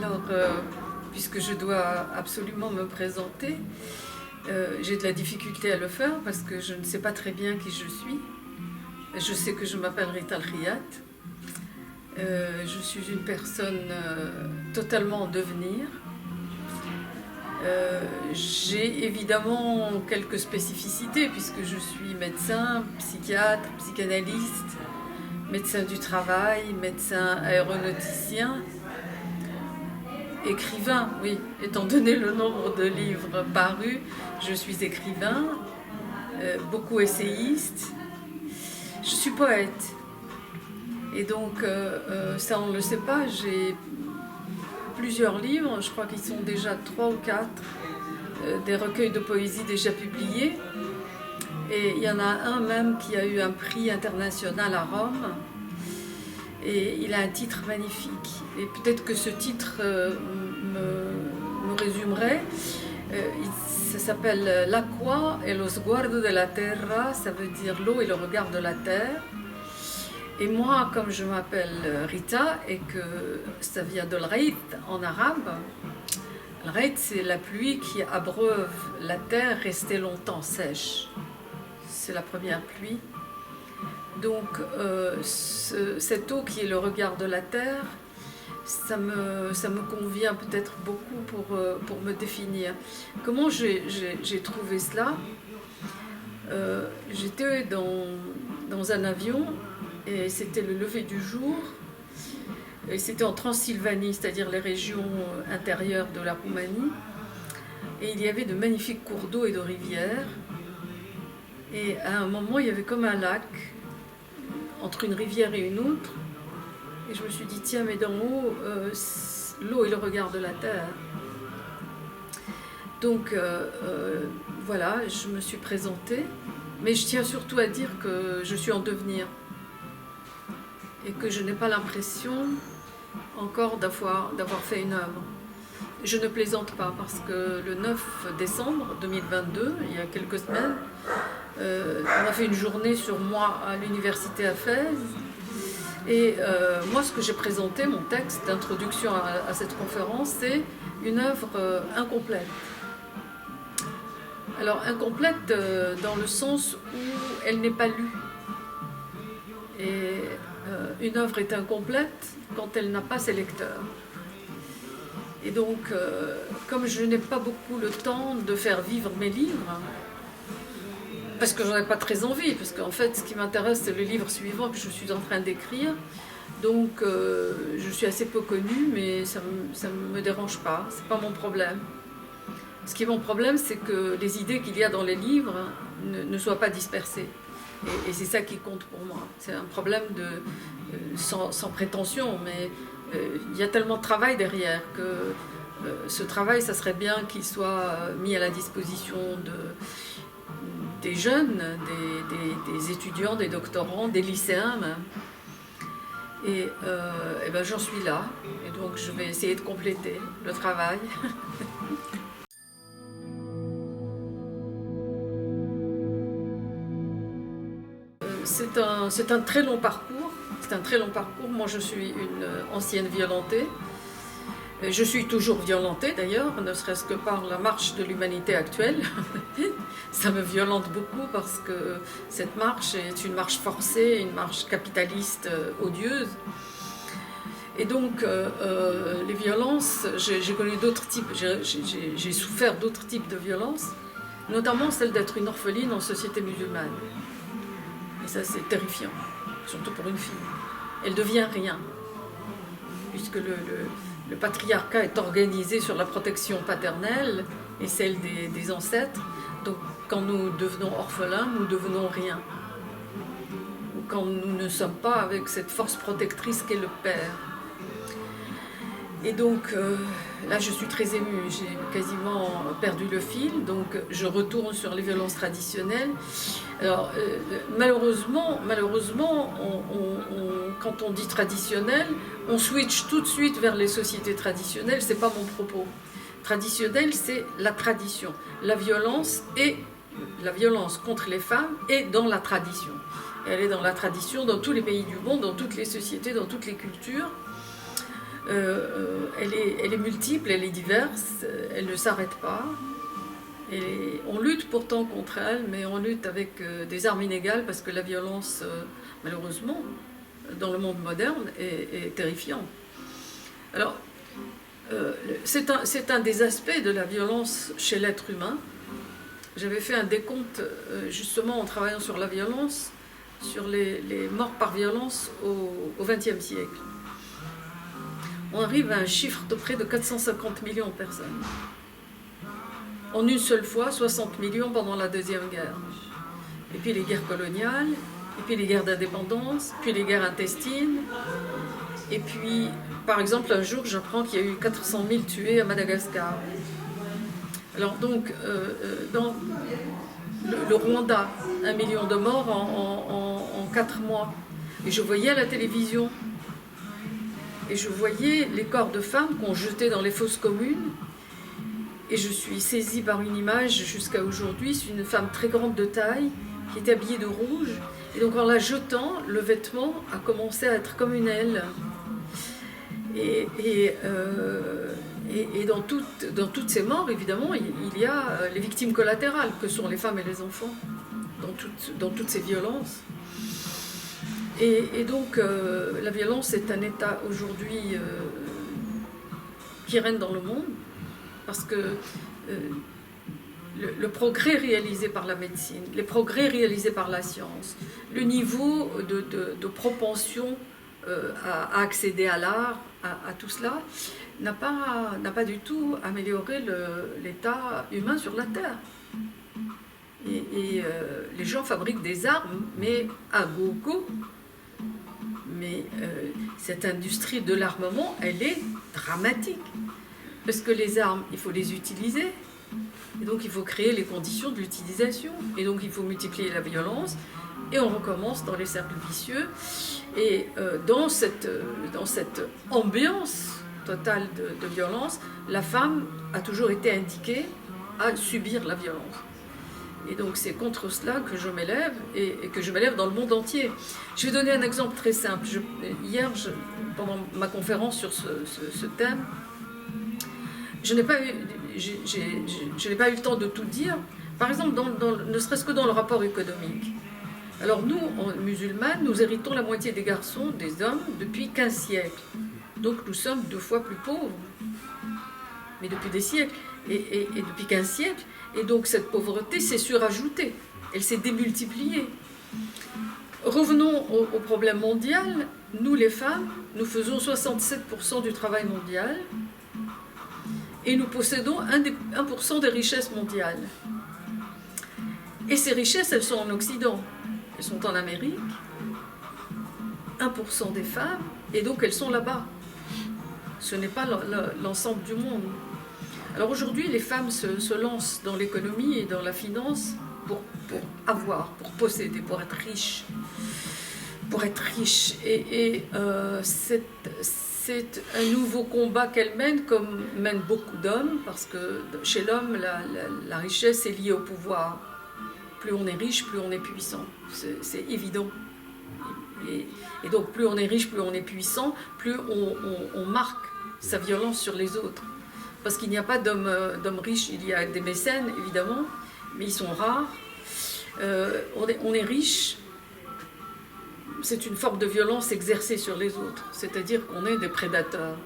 Alors, puisque je dois absolument me présenter, j'ai de la difficulté à le faire parce que je ne sais pas très bien qui je suis. Je sais que je m'appelle Rita El-Khiyat. Je suis une personne totalement en devenir. J'ai évidemment quelques spécificités puisque je suis médecin, psychiatre, psychanalyste, médecin du travail, médecin aéronauticien, écrivain, oui, étant donné le nombre de livres parus, je suis écrivain, beaucoup essayiste, je suis poète. Et donc, ça on ne le sait pas, j'ai plusieurs livres, je crois qu'ils sont déjà 3 ou 4, des recueils de poésie déjà publiés. Et il y en a un même qui a eu un prix international à Rome. Et il a un titre magnifique. Et peut-être que ce titre me résumerait. Ça s'appelle L'acqua e lo sguardo della terra, ça veut dire l'eau et le regard de la terre. Et moi, comme je m'appelle Rita et que ça vient de l'Reit en arabe, l'Reit c'est la pluie qui abreuve la terre restée longtemps sèche. C'est la première pluie. Donc cette eau qui est le regard de la terre, ça me convient peut-être beaucoup pour me définir. Comment j'ai trouvé cela? J'étais dans un avion et c'était le lever du jour. Et c'était en Transylvanie, c'est-à-dire les régions intérieures de la Roumanie. Et il y avait de magnifiques cours d'eau et de rivières. Et à un moment, il y avait comme un lac entre une rivière et une autre. Et je me suis dit, tiens, mais d'en haut, l'eau est le regard de la terre. Donc, voilà, je me suis présentée. Mais je tiens surtout à dire que je suis en devenir. Et que je n'ai pas l'impression encore d'avoir fait une œuvre. Je ne plaisante pas parce que le 9 décembre 2022, il y a quelques semaines, on a fait une journée sur moi à l'université à Fès. Et moi, ce que j'ai présenté, mon texte d'introduction à cette conférence, c'est une œuvre incomplète. Alors, incomplète dans le sens où elle n'est pas lue. Et une œuvre est incomplète quand elle n'a pas ses lecteurs. Et donc, comme je n'ai pas beaucoup le temps de faire vivre mes livres, parce que j'en ai pas très envie, parce qu'en fait, ce qui m'intéresse, c'est le livre suivant que je suis en train d'écrire. Donc, je suis assez peu connue, mais ça me dérange pas, c'est pas mon problème. Ce qui est mon problème, c'est que les idées qu'il y a dans les livres ne soient pas dispersées. Et c'est ça qui compte pour moi. C'est un problème sans prétention, mais il y a tellement de travail derrière que ce travail, ça serait bien qu'il soit mis à la disposition des jeunes, des étudiants, des doctorants, des lycéens même. Et ben, j'en suis là, et donc je vais essayer de compléter le travail. C'est un très long parcours. C'est un très long parcours. Moi, je suis une ancienne violentée. Je suis toujours violentée d'ailleurs, ne serait-ce que par la marche de l'humanité actuelle. Ça me violente beaucoup parce que cette marche est une marche forcée, une marche capitaliste odieuse. Et donc, les violences, j'ai connu d'autres types, j'ai souffert d'autres types de violences, notamment celle d'être une orpheline en société musulmane. Et ça, c'est terrifiant, surtout pour une fille. Elle devient rien, puisque le patriarcat est organisé sur la protection paternelle et celle des ancêtres. Donc, quand nous devenons orphelins, nous devenons rien. Ou quand nous ne sommes pas avec cette force protectrice qu'est le père. Et donc, là, je suis très émue. J'ai quasiment perdu le fil. Donc, je retourne sur les violences traditionnelles. Alors, malheureusement, quand on dit traditionnel, on switch tout de suite vers les sociétés traditionnelles. C'est pas mon propos. Traditionnel, c'est la tradition. La violence contre les femmes est dans la tradition. Et elle est dans la tradition dans tous les pays du monde, dans toutes les sociétés, dans toutes les cultures. elle est multiple, elle est diverse, elle ne s'arrête pas. Et on lutte pourtant contre elle, mais on lutte avec des armes inégales parce que la violence, malheureusement, dans le monde moderne, est terrifiante. Alors, c'est un des aspects de la violence chez l'être humain. J'avais fait un décompte, justement, en travaillant sur la violence, sur les morts par violence au XXe siècle. On arrive à un chiffre de près de 450 millions de personnes. En une seule fois, 60 millions pendant la Deuxième Guerre. Et puis les guerres coloniales, et puis les guerres d'indépendance, puis les guerres intestines. Et puis, par exemple, un jour, j'apprends qu'il y a eu 400 000 tués à Madagascar. Alors donc, dans le Rwanda, 1 million de morts en 4 mois. Et je voyais à la télévision, et je voyais les corps de femmes qu'on jetait dans les fosses communes. Et je suis saisie par une image jusqu'à aujourd'hui. C'est une femme très grande de taille, qui est habillée de rouge. Et donc en la jetant, le vêtement a commencé à être comme une aile. Et dans toutes ces morts, évidemment, il y a les victimes collatérales, que sont les femmes et les enfants, dans toutes ces violences. Et donc, la violence est un état aujourd'hui qui règne dans le monde, parce que le progrès réalisé par la médecine, les progrès réalisés par la science, le niveau de propension à accéder à l'art, à tout cela, n'a pas du tout amélioré l'état humain sur la Terre. Et les gens fabriquent des armes, mais à gogo. Mais cette industrie de l'armement, elle est dramatique. Parce que les armes, il faut les utiliser. Et donc il faut créer les conditions de l'utilisation. Et donc il faut multiplier la violence. Et on recommence dans les cercles vicieux. Et dans cette ambiance totale de violence, la femme a toujours été indiquée à subir la violence. Et donc c'est contre cela que je m'élève, et que je m'élève dans le monde entier. Je vais donner un exemple très simple. Hier, pendant ma conférence sur ce thème, je n'ai pas eu le temps de tout dire. Par exemple, ne serait-ce que dans le rapport économique. Alors nous, en musulmanes, nous héritons la moitié des garçons, des hommes, depuis 15 siècles. Donc nous sommes 2 fois plus pauvres. Mais depuis des siècles. Et depuis 15 siècles. Et donc cette pauvreté s'est surajoutée. Elle s'est démultipliée. Revenons au problème mondial. Nous, les femmes, nous faisons 67% du travail mondial. Et nous possédons 1% des richesses mondiales. Et ces richesses, elles sont en Occident. Elles sont en Amérique. 1% des femmes, et donc elles sont là-bas. Ce n'est pas l'ensemble du monde. Alors aujourd'hui, les femmes se lancent dans l'économie et dans la finance pour avoir, pour posséder, pour être riches. Et c'est un nouveau combat qu'elle mène, comme mènent beaucoup d'hommes, parce que chez l'homme, la richesse est liée au pouvoir. Plus on est riche, plus on est puissant. C'est évident. Et donc plus on est riche, plus on est puissant, plus on marque sa violence sur les autres. Parce qu'il n'y a pas d'hommes riches, il y a des mécènes, évidemment, mais ils sont rares. On est riche, c'est une forme de violence exercée sur les autres, c'est-à-dire qu'on est des prédateurs.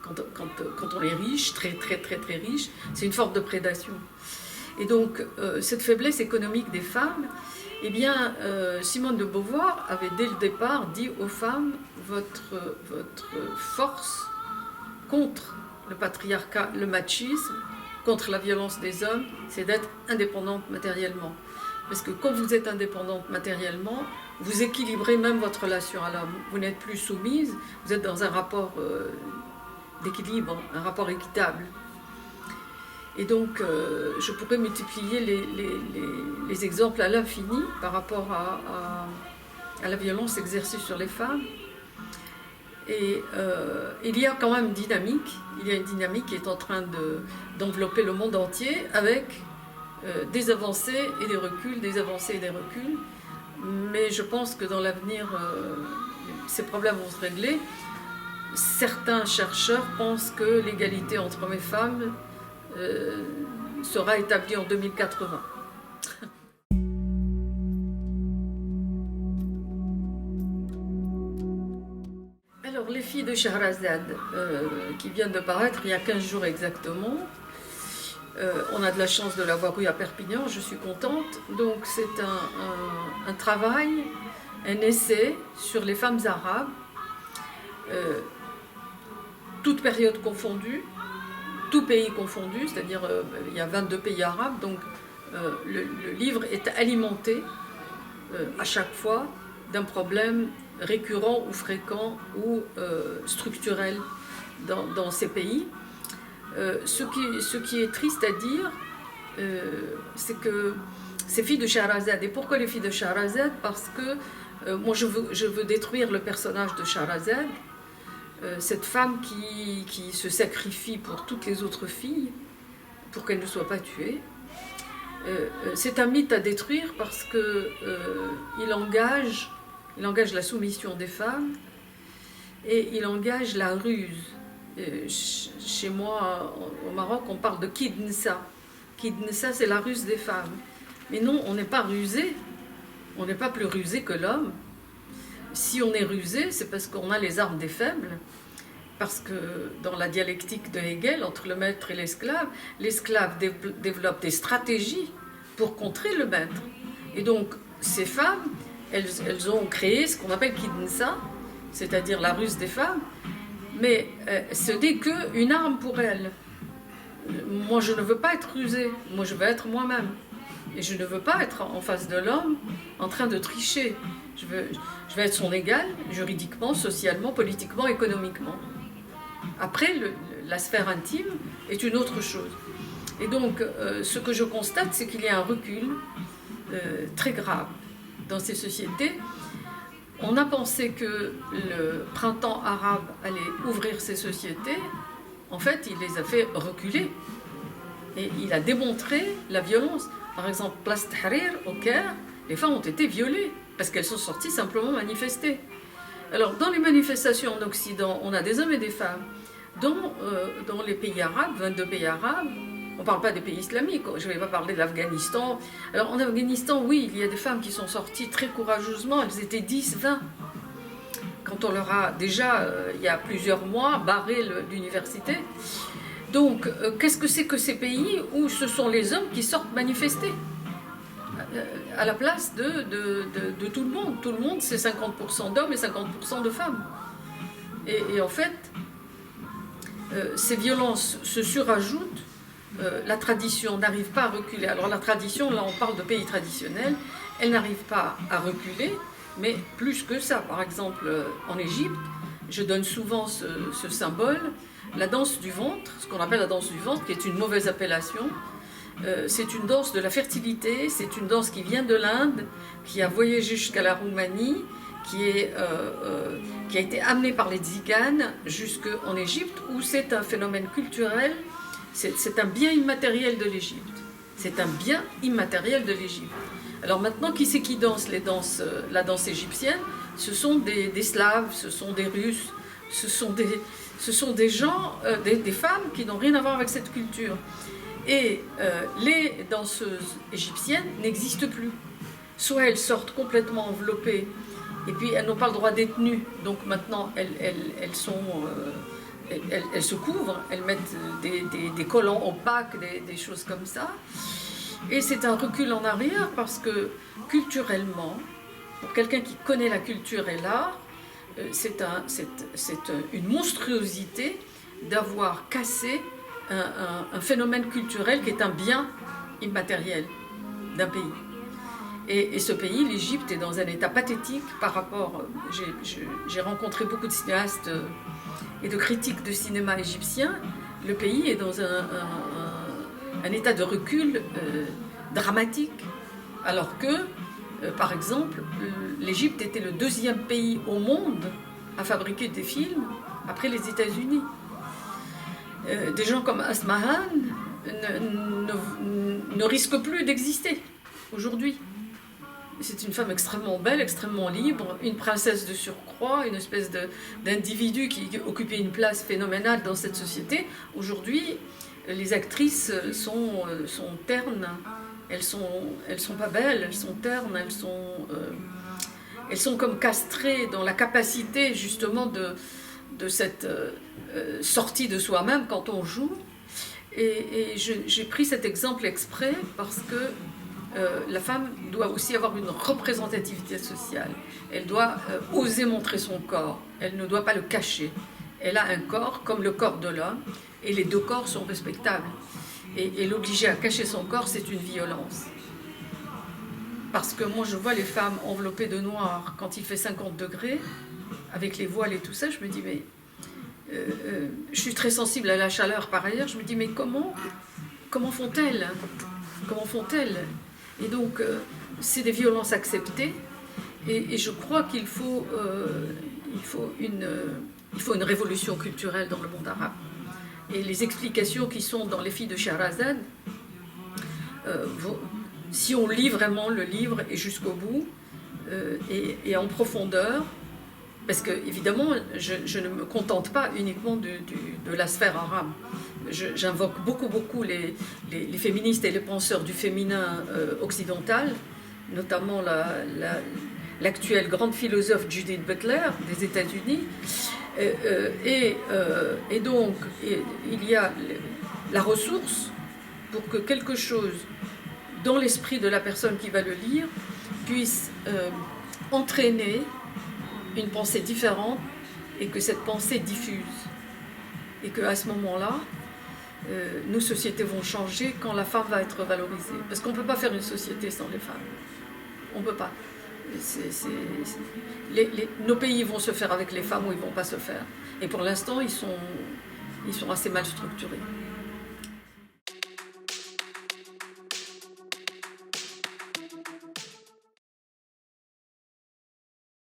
Quand on est riche, très très très très riche, c'est une forme de prédation. Et donc, cette faiblesse économique des femmes, eh bien, Simone de Beauvoir avait dès le départ dit aux femmes, votre force contre le patriarcat, le machisme, contre la violence des hommes, c'est d'être indépendante matériellement. Parce que quand vous êtes indépendante matériellement, vous équilibrez même votre relation à l'homme. Vous n'êtes plus soumise, vous êtes dans un rapport d'équilibre, un rapport équitable. Et donc, je pourrais multiplier les exemples à l'infini par rapport à la violence exercée sur les femmes. Et il y a quand même une dynamique. Il y a une dynamique qui est en train d'envelopper le monde entier avec des avancées et des reculs, des avancées et des reculs. Mais je pense que dans l'avenir, ces problèmes vont se régler. certains chercheurs pensent que l'égalité entre hommes et femmes sera établie en 2080. Alors, les filles de Shahrazad, qui viennent de paraître il y a 15 jours exactement, on a de la chance de l'avoir eu à Perpignan, je suis contente. Donc c'est un travail, un essai sur les femmes arabes, toutes périodes confondues, tout pays confondu, c'est-à-dire il y a 22 pays arabes, donc le livre est alimenté à chaque fois d'un problème récurrent ou fréquent ou structurel dans ces pays. Ce qui est triste à dire, c'est que ces filles de Shahrazad, et pourquoi les filles de Shahrazad? Parce que moi je veux détruire le personnage de Shahrazad, cette femme qui se sacrifie pour toutes les autres filles, pour qu'elles ne soient pas tuées. C'est un mythe à détruire parce qu'il engage la soumission des femmes et il engage la ruse. Chez moi, au Maroc, on parle de kidnessa. Kidnessa, c'est la ruse des femmes. Mais non, on n'est pas rusé. On n'est pas plus rusé que l'homme. Si on est rusé, c'est parce qu'on a les armes des faibles. Parce que dans la dialectique de Hegel, entre le maître et l'esclave développe des stratégies pour contrer le maître. Et donc, ces femmes, elles ont créé ce qu'on appelle kidnessa, c'est-à-dire la ruse des femmes, mais ce n'est qu'une arme pour elles. Moi, je ne veux pas être rusée, moi, je veux être moi-même. Et je ne veux pas être en face de l'homme en train de tricher. Je veux être son égal, juridiquement, socialement, politiquement, économiquement. Après, la sphère intime est une autre chose. Et donc, ce que je constate, c'est qu'il y a un recul très grave dans ces sociétés. On a pensé que le printemps arabe allait ouvrir ces sociétés. En fait, il les a fait reculer. Et il a démontré la violence. Par exemple, Place Tahrir, au Caire, les femmes ont été violées parce qu'elles sont sorties simplement manifester. Alors, dans les manifestations en Occident, on a des hommes et des femmes. Dans les pays arabes, 22 pays arabes, on ne parle pas des pays islamiques, je ne vais pas parler de l'Afghanistan. Alors en Afghanistan, oui, il y a des femmes qui sont sorties très courageusement, elles étaient 10, 20. Quand on leur a déjà, il y a plusieurs mois, barré l'université. Donc, qu'est-ce que c'est que ces pays où ce sont les hommes qui sortent manifester à la place de tout le monde? Tout le monde, c'est 50% d'hommes et 50% de femmes. Et en fait, ces violences se surajoutent. La tradition n'arrive pas à reculer. Alors la tradition, là on parle de pays traditionnels, elle n'arrive pas à reculer, mais plus que ça. Par exemple, en Égypte, je donne souvent ce symbole, la danse du ventre, ce qu'on appelle la danse du ventre, qui est une mauvaise appellation. C'est une danse de la fertilité, c'est une danse qui vient de l'Inde, qui a voyagé jusqu'à la Roumanie, qui a été amenée par les Tziganes jusqu'en Égypte, où c'est un phénomène culturel. C'est un bien immatériel de l'Égypte. C'est un bien immatériel de l'Égypte. Alors maintenant, qui c'est qui danse la danse égyptienne? Ce sont des Slaves, ce sont des Russes, ce sont des gens, des femmes qui n'ont rien à voir avec cette culture. Et les danseuses égyptiennes n'existent plus. Soit elles sortent complètement enveloppées, et puis elles n'ont pas le droit d'être nues. Donc maintenant, elles se couvrent, elles mettent des collants opaques, des choses comme ça. Et c'est un recul en arrière parce que culturellement, pour quelqu'un qui connaît la culture et l'art, c'est une monstruosité d'avoir cassé un phénomène culturel qui est un bien immatériel d'un pays. Et ce pays, l'Égypte, est dans un état pathétique par rapport... J'ai rencontré beaucoup de cinéastes et de critiques de cinéma égyptien. Le pays est dans un état de recul dramatique, alors que, par exemple, l'Égypte était le deuxième pays au monde à fabriquer des films après les États-Unis. Des gens comme Asmahan ne risquent plus d'exister aujourd'hui. C'est une femme extrêmement belle, extrêmement libre, une princesse de surcroît, une espèce d'individu qui occupait une place phénoménale dans cette société. Aujourd'hui, les actrices sont ternes, elles sont pas belles, elles sont ternes, elles sont comme castrées dans la capacité justement de cette sortie de soi-même quand on joue. Et j'ai pris cet exemple exprès parce que la femme doit aussi avoir une représentativité sociale. Elle doit oser montrer son corps. Elle ne doit pas le cacher. Elle a un corps comme le corps de l'homme et les deux corps sont respectables. Et l'obliger à cacher son corps, c'est une violence. Parce que moi, je vois les femmes enveloppées de noir quand il fait 50 degrés, avec les voiles et tout ça, je me dis, mais... je suis très sensible à la chaleur par ailleurs, je me dis, mais comment font-elles? Comment font-elles? Et donc, c'est des violences acceptées, et je crois qu'il faut une révolution culturelle dans le monde arabe. Et les explications qui sont dans Les filles de Shahrazad, si on lit vraiment le livre et jusqu'au bout, et en profondeur, parce que, évidemment, je ne me contente pas uniquement de la sphère arabe. J'invoque beaucoup les féministes et les penseurs du féminin occidental, notamment l'actuelle grande philosophe Judith Butler des États-Unis. Et donc, il y a la ressource pour que quelque chose dans l'esprit de la personne qui va le lire puisse entraîner une pensée différente et que cette pensée diffuse. Et qu'à ce moment-là, nos sociétés vont changer quand la femme va être valorisée. Parce qu'on ne peut pas faire une société sans les femmes. On ne peut pas. Nos pays vont se faire avec les femmes ou ils ne vont pas se faire. Et pour l'instant, ils sont assez mal structurés.